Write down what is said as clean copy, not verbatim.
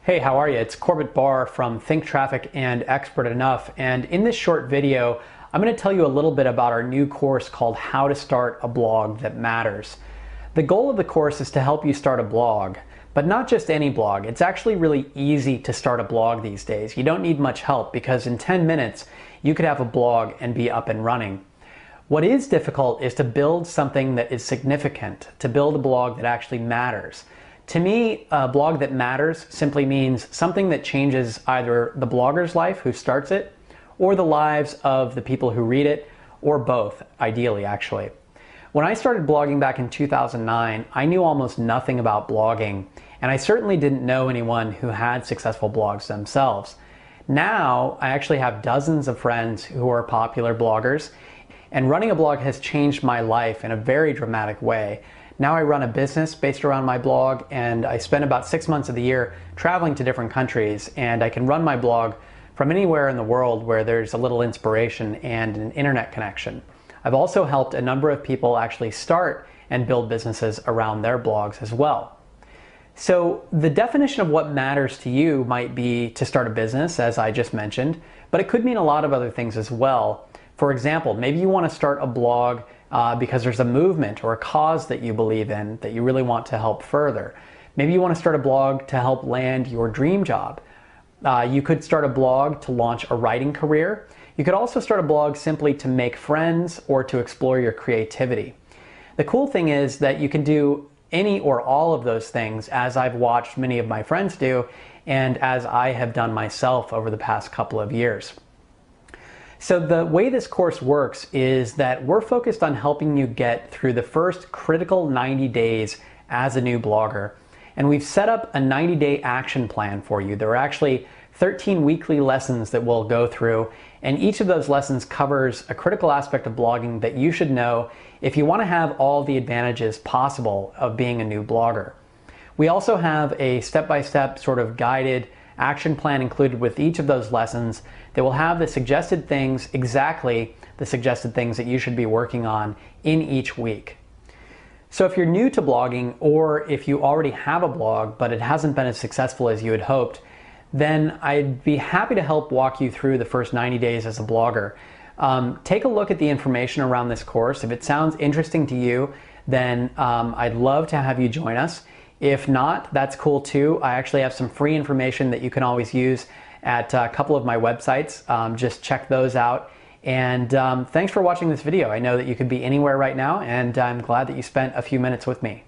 Hey, how are you? It's Corbett Barr from Think Traffic and Expert Enough, and in this short video I'm going to tell you a little bit about our new course called How to Start a Blog That Matters. The goal of the course is to help you start a blog, but not just any blog. It's actually really easy to start a blog these days. You don't need much help because in 10 minutes you could have a blog and be up and running. What is difficult is to build something that is significant, to build a blog that actually matters. To me, a blog that matters simply means something that changes either the blogger's life who starts it, or the lives of the people who read it, or both, ideally actually. When I started blogging back in 2009, I knew almost nothing about blogging, and I certainly didn't know anyone who had successful blogs themselves. Now, I actually have dozens of friends who are popular bloggers, and running a blog has changed my life in a very dramatic way. Now I run a business based around my blog, and I spend about 6 months of the year traveling to different countries, and I can run my blog from anywhere in the world where there's a little inspiration and an internet connection. I've also helped a number of people actually start and build businesses around their blogs as well. So the definition of what matters to you might be to start a business, as I just mentioned, but it could mean a lot of other things as well. For example, maybe you want to start a blog because there's a movement or a cause that you believe in that you really want to help further. Maybe you want to start a blog to help land your dream job. You could start a blog to launch a writing career. You could also start a blog simply to make friends or to explore your creativity. The cool thing is that you can do any or all of those things, as I've watched many of my friends do and as I have done myself over the past couple of years. So the way this course works is that we're focused on helping you get through the first critical 90 days as a new blogger. And we've set up a 90-day action plan for you. There are actually 13 weekly lessons that we'll go through, and each of those lessons covers a critical aspect of blogging that you should know if you want to have all the advantages possible of being a new blogger. We also have a step-by-step sort of guided action plan included with each of those lessons that will have the suggested things, exactly the suggested things that you should be working on in each week. So if you're new to blogging, or if you already have a blog but it hasn't been as successful as you had hoped, then I'd be happy to help walk you through the first 90 days as a blogger. Take a look at the information around this course. If it sounds interesting to you, then I'd love to have you join us. If not, that's cool too. I actually have some free information that you can always use at a couple of my websites. Just check those out. And thanks for watching this video. I know that you could be anywhere right now, and I'm glad that you spent a few minutes with me.